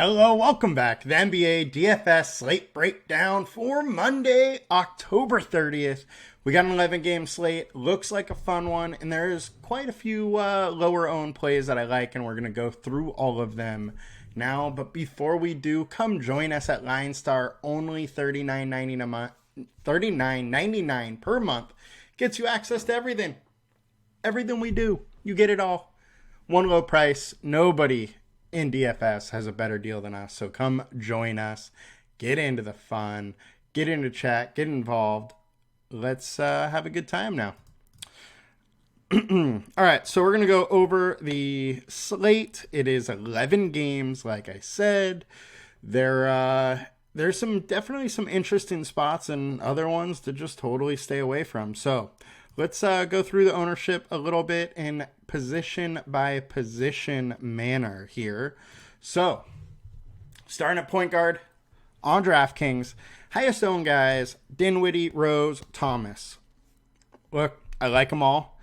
Hello, welcome back to the NBA DFS Slate Breakdown for Monday, October 30th. We got an 11-game slate. Looks like a fun one, and there's quite a few lower-owned plays that I like, and we're going to go through all of them now. But before we do, come join us at LineStar. Only $39.99 per month gets you access to everything. Everything we do, you get it all. One low price. Nobody in DFS has a better deal than us. So come join us. Get into the fun. Get into chat. Get involved. Let's have a good time now. All right, so we're going to go over the slate. It is 11 games, like I said. There's definitely some interesting spots and other ones to just totally stay away from. So let's go through the ownership a little bit in position by position manner here. So, starting at point guard on DraftKings, highest owned guys, Dinwiddie, Rose, Thomas. Look, I like them all.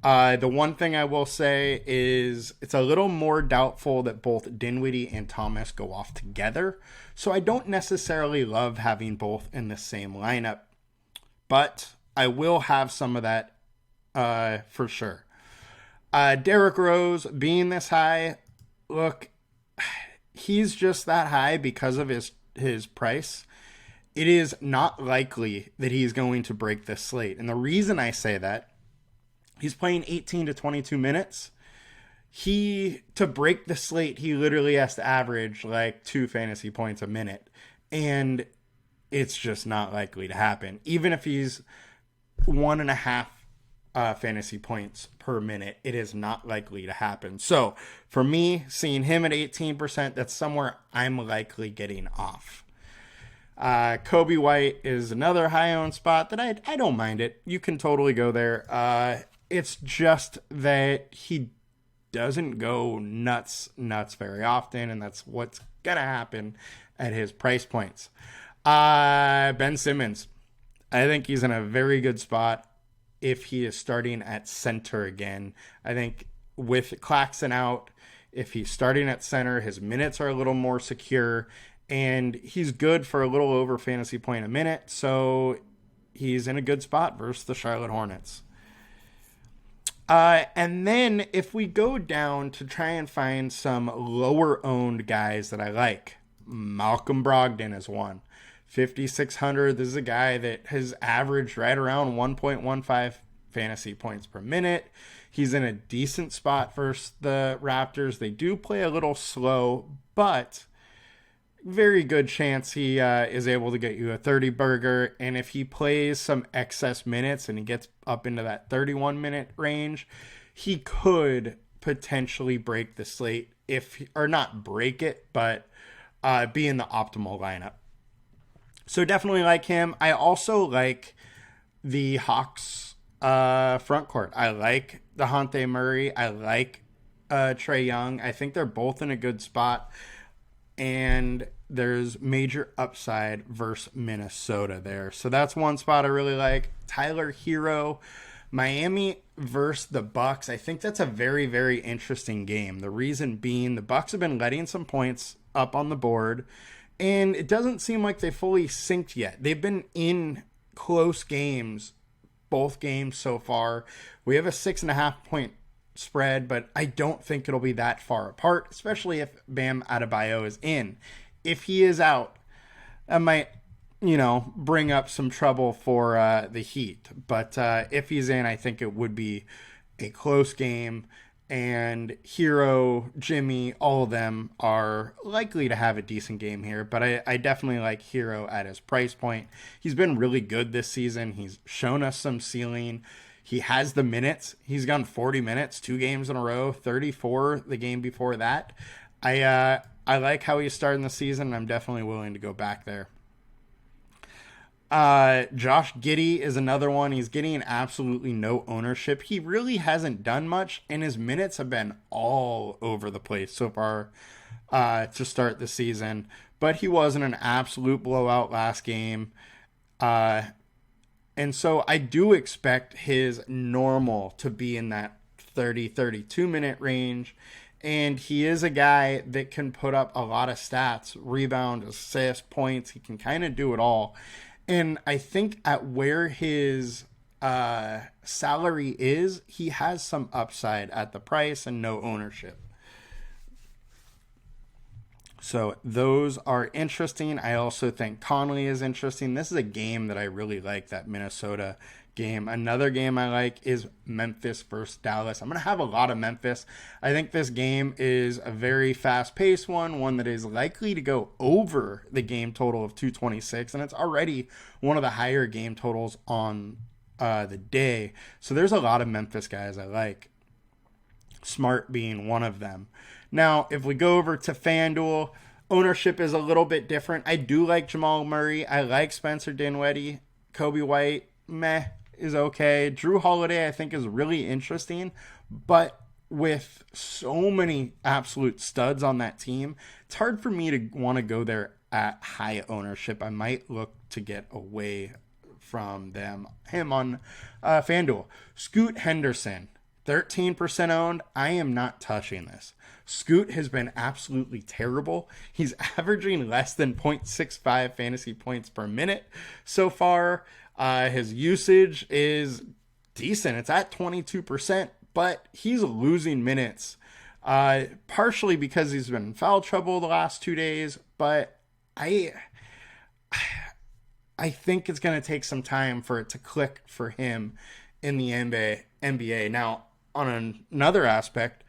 The one thing I will say is it's a little more doubtful that both Dinwiddie and Thomas go off together. So I don't necessarily love having both in the same lineup. But I will have some of that for sure. Derrick Rose being this high, look, he's just that high because of his price. It is not likely that he's going to break this slate. And the reason I say that, he's playing 18 to 22 minutes. To break the slate, he literally has to average like 2 fantasy points a minute. And it's just not likely to happen. Even if he's 1.5 fantasy points per minute, it is not likely to happen. So for me, seeing him at 18%, that's somewhere I'm likely getting off. Kobe White is another high owned spot that I don't mind it. You can totally go there. It's just that he doesn't go nuts very often, and that's what's gonna happen at his price points. Ben Simmons, I think he's in a very good spot if he is starting at center again. I think with Claxton out, if he's starting at center, his minutes are a little more secure, and he's good for a little over fantasy point a minute, so he's in a good spot versus the Charlotte Hornets. And then if we go down to try and find some lower-owned guys that I like, Malcolm Brogdon is one. 5,600. This is a guy that has averaged right around 1.15 fantasy points per minute. He's in a decent spot versus the Raptors. They do play a little slow, but very good chance he is able to get you a 30 burger. And if he plays some excess minutes and he gets up into that 31-minute range, he could potentially break the slate, or not break it, but be in the optimal lineup. So definitely like him. I also like the Hawks front court. I like DeJounte Murray. I like Trae Young. I think they're both in a good spot. And there's major upside versus Minnesota there. So that's one spot I really like. Tyler Hero, Miami versus the Bucks. I think that's a very, very interesting game. The reason being the Bucks have been letting some points up on the board, and it doesn't seem like they fully synced yet. They've been in close games, both games so far. We have a 6.5 point spread, but I don't think it'll be that far apart, especially if Bam Adebayo is in. If he is out, that might, bring up some trouble for the Heat. But if he's in, I think it would be a close game. And Hero, Jimmy, all of them are likely to have a decent game here. But I definitely like Hero at his price point. He's been really good this season. He's shown us some ceiling. He has the minutes. He's gone 40 minutes, 2 games in a row, 34 the game before that. I like how he's starting the season, and I'm definitely willing to go back there. Josh Giddey is another one. He's getting absolutely no ownership. He really hasn't done much, and his minutes have been all over the place so far to start the season. But he was in an absolute blowout last game. And so I do expect his normal to be in that 30-32 minute range. And he is a guy that can put up a lot of stats, rebound, assist, points. He can kind of do it all. And I think at where his salary is, he has some upside at the price and no ownership. So those are interesting. I also think Conley is interesting. This is a game that I really like, that Minnesota game. Another game I like is Memphis versus Dallas. I'm going to have a lot of Memphis. I think this game is a very fast-paced one that is likely to go over the game total of 226, and it's already one of the higher game totals on the day. So there's a lot of Memphis guys I like, Smart being one of them. Now, if we go over to FanDuel, ownership is a little bit different. I do like Jamal Murray. I like Spencer Dinwiddie. Kobe White, meh, is okay. Drew Holiday, I think, is really interesting. But with so many absolute studs on that team, it's hard for me to want to go there at high ownership. I might look to get away from him on FanDuel. Scoot Henderson, 13% owned. I am not touching this. Scoot has been absolutely terrible. He's averaging less than 0.65 fantasy points per minute so far. His usage is decent. It's at 22%, but he's losing minutes, partially because he's been in foul trouble the last 2 days, but I think it's going to take some time for it to click for him in the NBA. Now, on another aspect,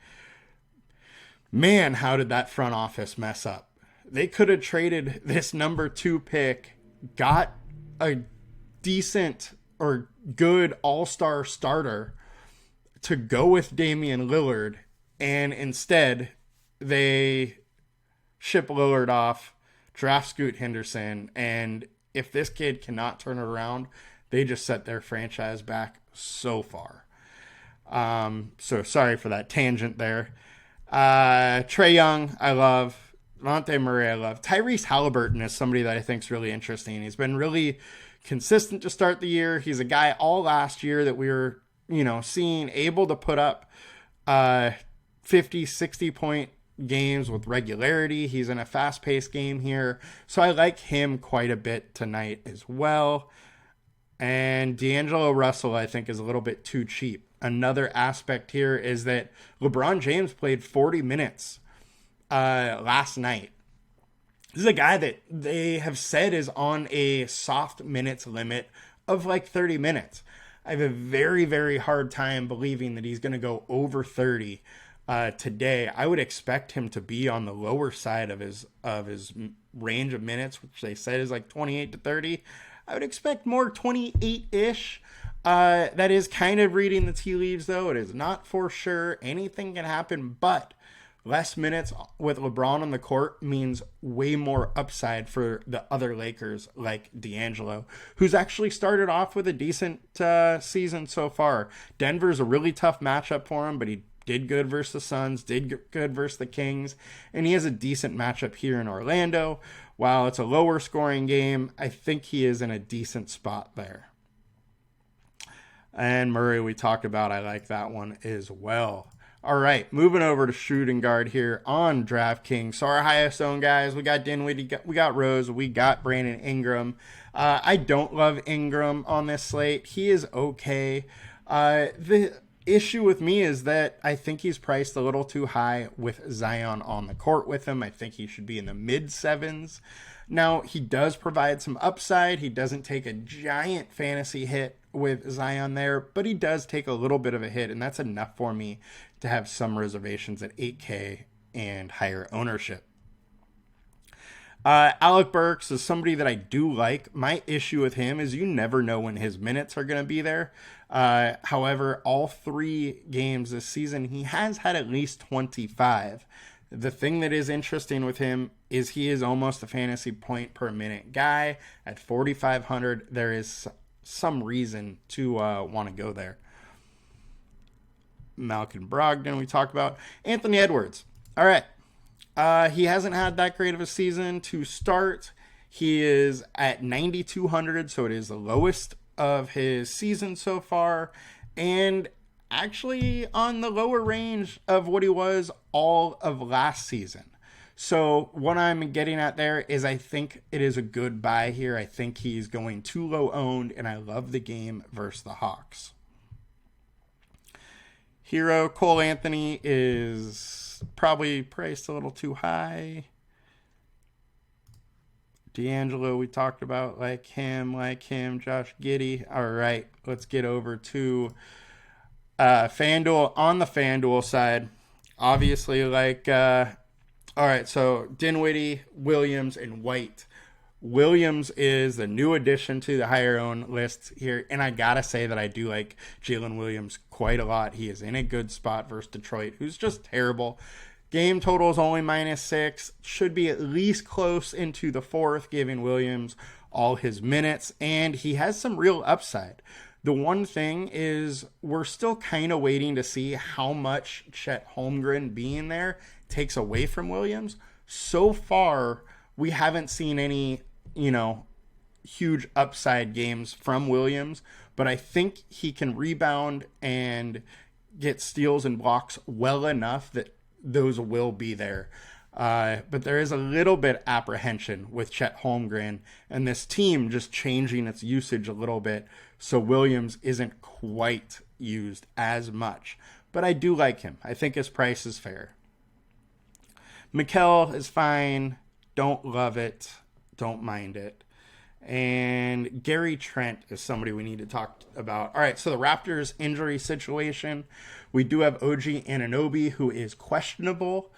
man, how did that front office mess up? They could have traded this number 2 pick, got a decent or good all-star starter to go with Damian Lillard, and instead they ship Lillard off, draft Scoot Henderson, and if this kid cannot turn it around, they just set their franchise back so far. So sorry for that tangent there. Trae Young, I love. Monte Murray, I love. Tyrese Halliburton is somebody that I think is really interesting. He's been really consistent to start the year. He's a guy all last year that we were, seeing able to put up 50, 60 point games with regularity. He's in a fast-paced game here. So I like him quite a bit tonight as well. And D'Angelo Russell, I think, is a little bit too cheap. Another aspect here is that LeBron James played 40 minutes last night. This is a guy that they have said is on a soft minutes limit of like 30 minutes. I have a very, very hard time believing that he's going to go over 30 today. I would expect him to be on the lower side of his range of minutes, which they said is like 28 to 30. I would expect more 28-ish. That is kind of reading the tea leaves, though. It is not for sure. Anything can happen, but less minutes with LeBron on the court means way more upside for the other Lakers like D'Angelo, who's actually started off with a decent season so far. Denver's a really tough matchup for him, but he did good versus the Suns, did good versus the Kings, and he has a decent matchup here in Orlando. While it's a lower scoring game, I think he is in a decent spot there. And Murray, we talked about, I like that one as well. All right, moving over to shooting guard here on DraftKings. So our highest owned guys, we got Dinwiddie, we got Rose, we got Brandon Ingram. I don't love Ingram on this slate. He is okay. The issue with me is that I think he's priced a little too high with Zion on the court with him. I think he should be in the mid-7s. Now, he does provide some upside. He doesn't take a giant fantasy hit with Zion there, but he does take a little bit of a hit, and that's enough for me to have some reservations at 8K and higher ownership. Alec Burks is somebody that I do like. My issue with him is you never know when his minutes are going to be there. However, all 3 games this season, he has had at least 25. The thing that is interesting with him is he is almost a fantasy point per minute guy. At 4,500, there is some reason to want to go there. Malcolm Brogdon, we talked about. Anthony Edwards. All right. He hasn't had that great of a season to start. He is at 9,200, so it is the lowest of his season so far. And actually on the lower range of what he was all of last season. So what I'm getting at there is I think it is a good buy here. I think he's going too low owned, and I love the game versus the Hawks. Hero Cole Anthony is probably priced a little too high. D'Angelo, we talked about, like him. Josh Giddey. All right, let's get over to FanDuel. On the FanDuel side, obviously, all right, so Dinwiddie, Williams, and White. Williams is the new addition to the higher owned list here, and I gotta say that I do like Jalen Williams quite a lot. He is in a good spot versus Detroit, who's just terrible. Game total is only -6. Should be at least close into the fourth, giving Williams all his minutes, and he has some real upside. The one thing is we're still kind of waiting to see how much Chet Holmgren being there takes away from Williams. So far, we haven't seen any, huge upside games from Williams, but I think he can rebound and get steals and blocks well enough that those will be there. But there is a little bit apprehension with Chet Holmgren and this team just changing its usage a little bit, so Williams isn't quite used as much. But I do like him. I think his price is fair. Mikal is fine. Don't love it. Don't mind it. And Gary Trent is somebody we need to talk about. All right, so the Raptors injury situation. We do have OG Anunoby, who is questionable.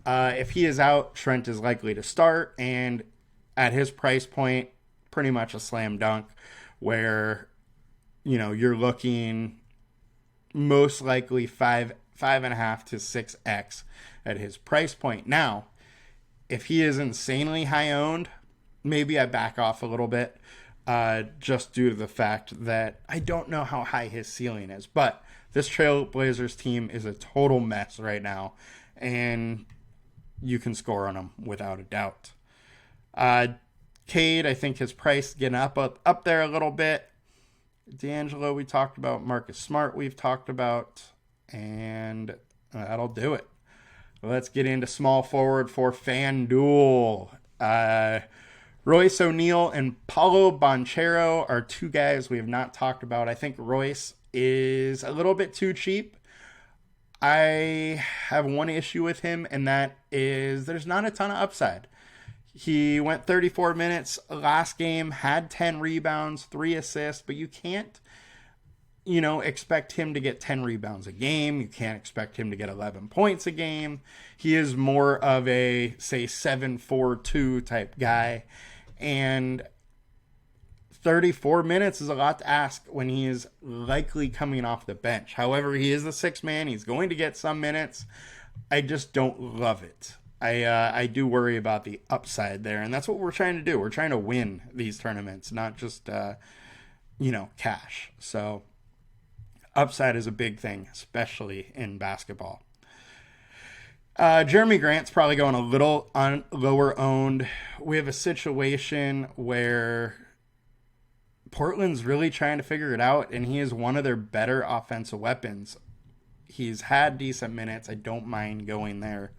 If he is out, Trent is likely to start. And at his price point, pretty much a slam dunk where, you're looking most likely 5.5 to 6x at his price point. Now, if he is insanely high owned, maybe I back off a little bit, just due to the fact that I don't know how high his ceiling is. But this Trailblazers team is a total mess right now, and you can score on them without a doubt. Cade, I think his price getting up there a little bit. D'Angelo, we talked about. Marcus Smart, we've talked about. And that'll do it. Let's get into small forward for FanDuel. Royce O'Neal and Paulo Banchero are two guys we have not talked about. I think Royce is a little bit too cheap. I have one issue with him, and that is there's not a ton of upside. He went 34 minutes last game, had 10 rebounds, 3 assists, but you can't, expect him to get 10 rebounds a game. You can't expect him to get 11 points a game. He is more of a, say, 7-4-2 type guy. And 34 minutes is a lot to ask when he is likely coming off the bench. However, he is the sixth man. He's going to get some minutes. I just don't love it. I do worry about the upside there, and that's what we're trying to do. We're trying to win these tournaments, not just, cash. So upside is a big thing, especially in basketball. Jeremy Grant's probably going a little lower owned. We have a situation where Portland's really trying to figure it out, and he is one of their better offensive weapons. He's had decent minutes. I don't mind going there.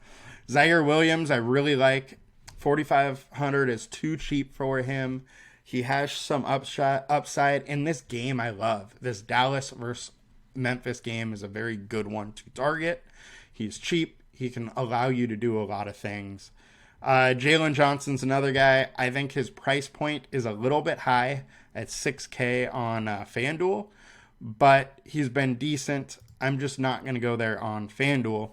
Zaire Williams, I really like. 4,500 is too cheap for him. He has some upside. In this game, I love. This Dallas versus Memphis game is a very good one to target. He's cheap. He can allow you to do a lot of things. Jalen Johnson's another guy. I think his price point is a little bit high at $6K on FanDuel, but he's been decent. I'm just not going to go there on FanDuel.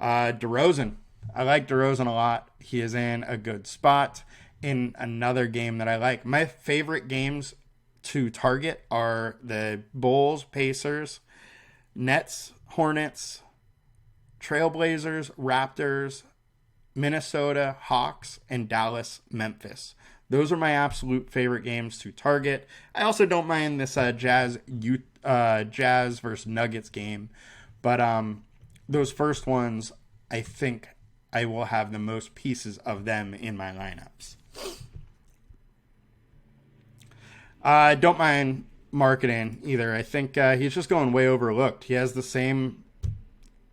DeRozan. I like DeRozan a lot. He is in a good spot in another game that I like. My favorite games to target are the Bulls, Pacers, Nets, Hornets, Trailblazers, Raptors, Minnesota, Hawks, and Dallas, Memphis. Those are my absolute favorite games to target. I also don't mind this Jazz versus Nuggets game, but those first ones, I think I will have the most pieces of them in my lineups. Don't mind marketing either. I think he's just going way overlooked. He's the same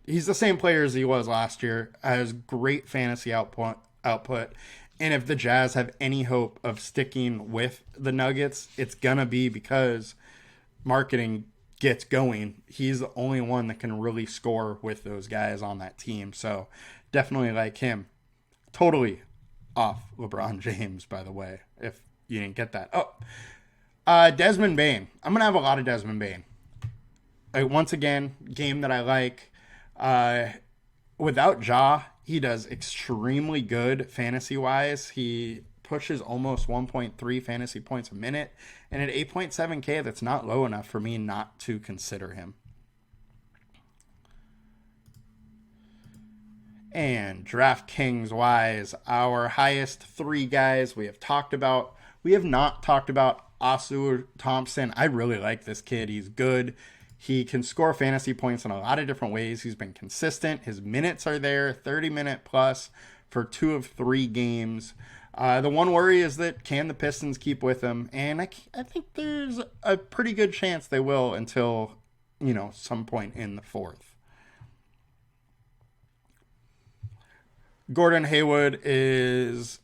player as he was last year. Has great fantasy output. And if the Jazz have any hope of sticking with the Nuggets, it's going to be because marketing gets going. He's the only one that can really score with those guys on that team. So definitely like him. Totally off LeBron James, by the way, if you didn't get that. Desmond Bane. I'm going to have a lot of Desmond Bane. Once again, game that I like. Without Ja, he does extremely good fantasy-wise. He pushes almost 1.3 fantasy points a minute. And at 8.7K, that's not low enough for me not to consider him. And DraftKings-wise, our highest three guys we have talked about. We have not talked about Asu Thompson. I really like this kid. He's good. He can score fantasy points in a lot of different ways. He's been consistent. His minutes are there, 30-minute plus for 2 of 3 games. The one worry is that can the Pistons keep with him? And I think there's a pretty good chance they will until, some point in the fourth. Gordon Hayward isn't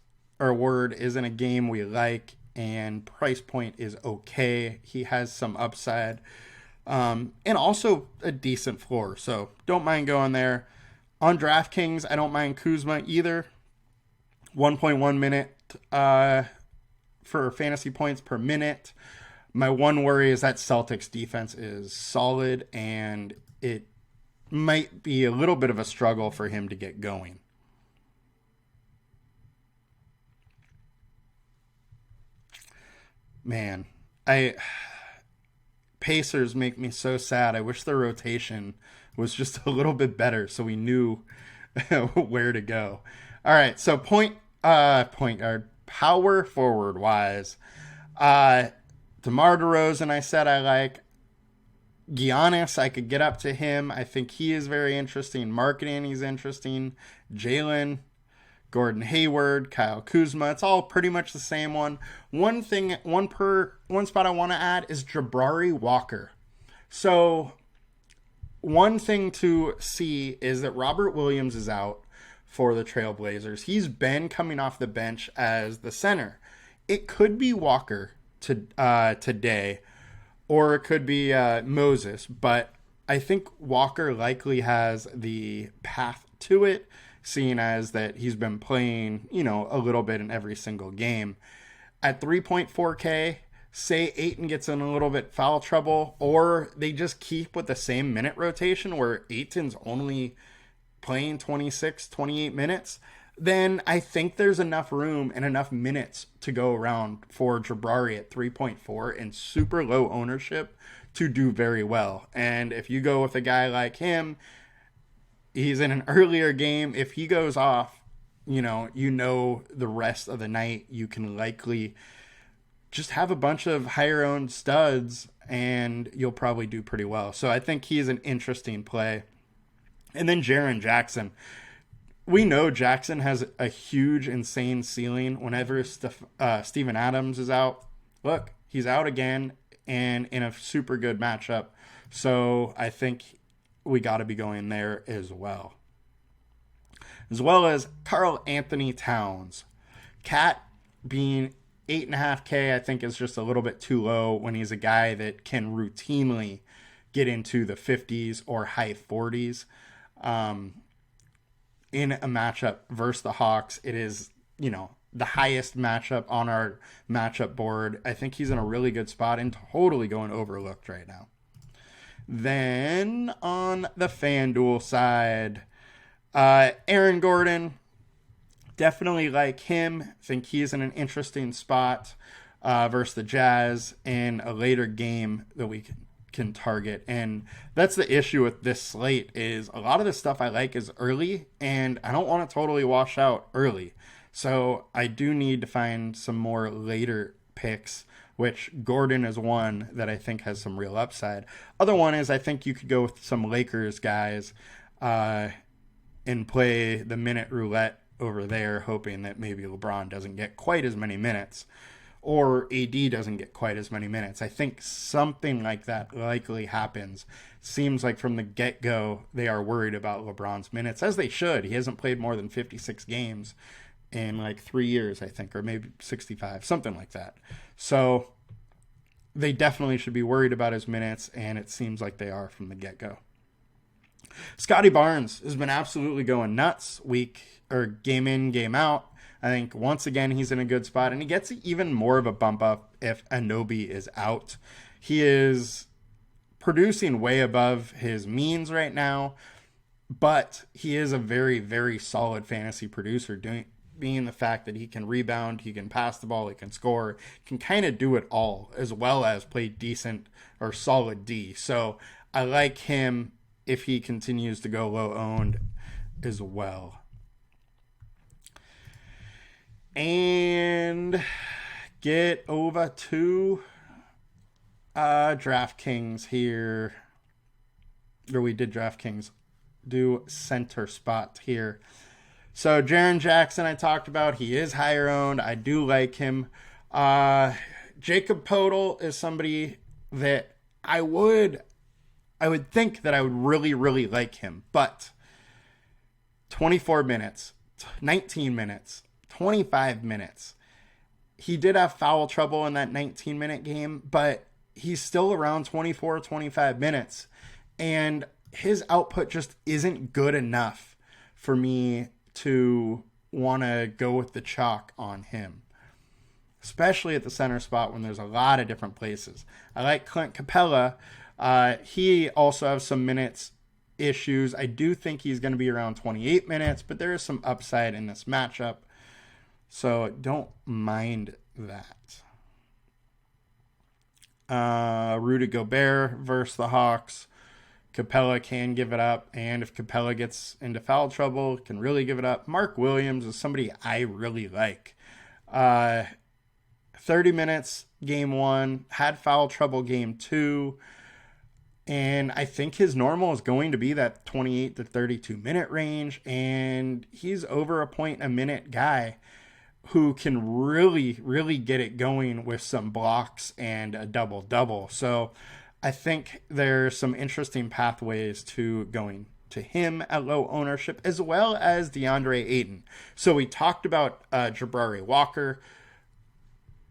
a game we like, and price point is okay. He has some upside. And also a decent floor, so don't mind going there. On DraftKings, I don't mind Kuzma either. 1.1 minute for fantasy points per minute. My one worry is that Celtics defense is solid, and it might be a little bit of a struggle for him to get going. Man, Pacers make me so sad. I wish their rotation was just a little bit better so we knew where to go. All right, so point guard, power forward wise. DeMar DeRozan, I said I like. Giannis, I could get up to him. I think he is very interesting. Marketing, he's interesting. Jalen, Gordon Hayward, Kyle Kuzma. It's all pretty much the same one. One spot I want to add is Jabari Walker. So one thing to see is that Robert Williams is out for the Trailblazers. He's been coming off the bench as the center. It could be Walker today, or it could be Moses, but I think Walker likely has the path to it, seeing as that he's been playing, a little bit in every single game. At 3.4K, say Ayton gets in a little bit foul trouble, or they just keep with the same minute rotation where Ayton's only playing 26, 28 minutes, then I think there's enough room and enough minutes to go around for Jabari at 3.4 and super low ownership to do very well. And if you go with a guy like him, he's in an earlier game. If he goes off, the rest of the night, you can likely just have a bunch of higher owned studs and you'll probably do pretty well. So I think he's an interesting play. And then Jaren Jackson. We know Jackson has a huge, insane ceiling whenever Steven Adams is out. Look, he's out again and in a super good matchup. So I think we got to be going there as well. As well as Karl Anthony Towns. Cat being 8.5K, I think is just a little bit too low when he's a guy that can routinely get into the 50s or high 40s. In a matchup versus the Hawks, it is, the highest matchup on our matchup board. I think he's in a really good spot and totally going overlooked right now. Then on the FanDuel side, Aaron Gordon, definitely like him. Think he's in an interesting spot versus the Jazz in a later game that we can target. And that's the issue with this slate is a lot of the stuff I like is early, and I don't want to totally wash out early. So I do need to find some more later picks, which Gordon is one that I think has some real upside. Other one is I think you could go with some Lakers guys and play the minute roulette over there, hoping that maybe LeBron doesn't get quite as many minutes. or AD doesn't get quite as many minutes. I think something like that likely happens. Seems like from the get-go they are worried about LeBron's minutes, as they should. He hasn't played more than 56 games in like 3 years, I think, or maybe 65, something like that. So they definitely should be worried about his minutes, and it seems like they are from the get-go. Scotty Barnes has been absolutely going nuts game in, game out. I think once again he's in a good spot, and he gets even more of a bump up if Anunoby is out. He is producing way above his means right now, but he is a very, very solid fantasy producer, being the fact that he can rebound, he can pass the ball, he can score, can kind of do it all, as well as play decent or solid D. So I like him if he continues to go low owned as well. And get over to DraftKings here. Or we did DraftKings. Do center spot here. So Jaren Jackson I talked about. He is higher owned. I do like him. Jacob Poeltl is somebody that I would think that I would really, really like him. But 24 minutes, 19 minutes, 25 minutes. He did have foul trouble in that 19-minute game, but he's still around 24, 25 minutes. And his output just isn't good enough for me to want to go with the chalk on him, especially at the center spot when there's a lot of different places. I like Clint Capella. He also has some minutes issues. I do think he's going to be around 28 minutes, but there is some upside in this matchup, so don't mind that. Rudy Gobert versus the Hawks. Capella can give it up, and if Capella gets into foul trouble, can really give it up. Mark Williams is somebody I really like. 30 minutes game 1, had foul trouble game 2, and I think his normal is going to be that 28 to 32 minute range, and he's over a point a minute guy who can really, really get it going with some blocks and a double-double. So I think there's some interesting pathways to going to him at low ownership, as well as DeAndre Ayton. So we talked about Jabari Walker,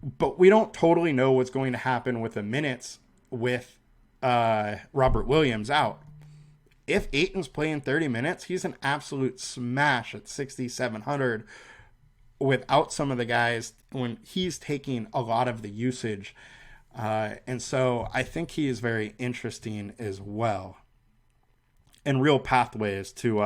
but we don't totally know what's going to happen with the minutes with Robert Williams out. If Ayton's playing 30 minutes, he's an absolute smash at 6,700 without some of the guys when he's taking a lot of the usage. And so I think he is very interesting as well, and real pathways to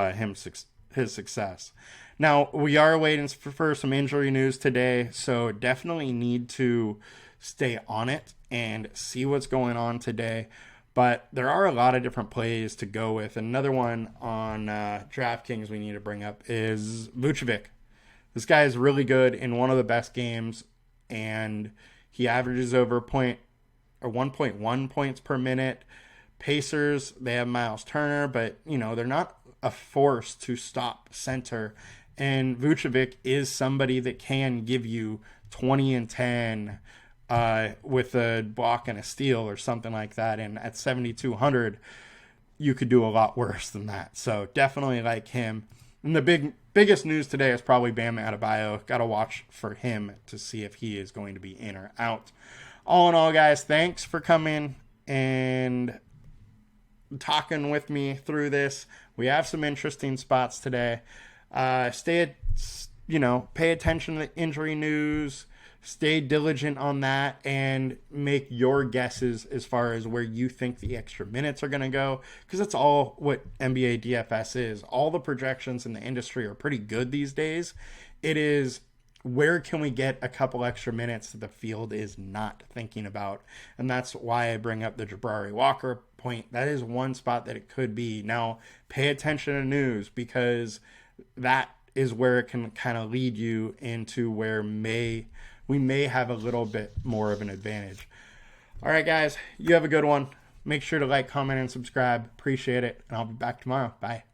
his success. Now, we are waiting for some injury news today, so definitely need to stay on it and see what's going on today. But there are a lot of different plays to go with. Another one on DraftKings we need to bring up is Vucevic. This guy is really good in one of the best games, and he averages over 1.1 points per minute. Pacers, they have Miles Turner, but they're not a force to stop center. And Vucevic is somebody that can give you 20 and 10 with a block and a steal or something like that. And at 7,200, you could do a lot worse than that. So definitely like him. And the biggest news today is probably Bam Adebayo. Got to watch for him to see if he is going to be in or out. All in all, guys, thanks for coming and talking with me through this. We have some interesting spots today. Pay attention to the injury news. Stay diligent on that and make your guesses as far as where you think the extra minutes are going to go, because that's all what NBA DFS is. All the projections in the industry are pretty good these days. It is, where can we get a couple extra minutes that the field is not thinking about? And that's why I bring up the Jabari Walker point. That is one spot that it could be. Now, pay attention to news, because that is where it can kind of lead you into where we may have a little bit more of an advantage. All right, guys, you have a good one. Make sure to like, comment, and subscribe. Appreciate it, and I'll be back tomorrow. Bye.